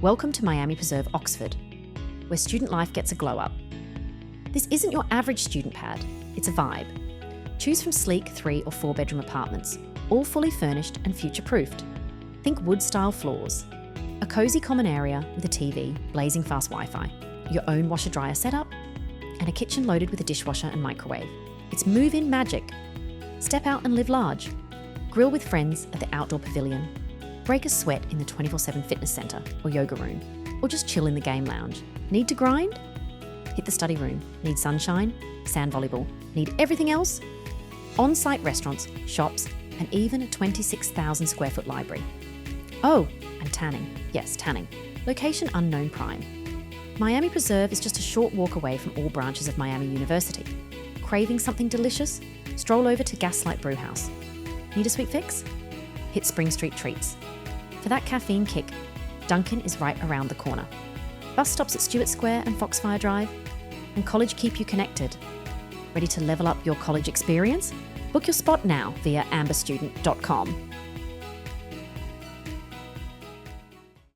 Welcome to Miami Preserve, Oxford, where student life gets a glow up. This isn't your average student pad, it's a vibe. Choose from sleek 3 or 4 bedroom apartments, all fully furnished and future-proofed. Think wood-style floors, a cosy common area with a TV, blazing fast Wi-Fi, your own washer-dryer setup, and a kitchen loaded with a dishwasher and microwave. It's move-in magic. Step out and live large. Grill with friends at the outdoor pavilion. Break a sweat in the 24/7 fitness centre or yoga room, or just chill in the game lounge. Need to grind? Hit the study room. Need sunshine? Sand volleyball. Need everything else? On-site restaurants, shops, and even a 26,000 square foot library. Oh, and tanning. Yes, tanning. Location unknown prime. Miami Preserve is just a short walk away from all branches of Miami University. Craving something delicious? Stroll over to Gaslight Brewhouse. Need a sweet fix? Hit Spring Street Treats. For that caffeine kick, Dunkin' is right around the corner. Bus stops at Stewart Square and Foxfire Drive. And college keep you connected. Ready to level up your college experience? Book your spot now via amberstudent.com.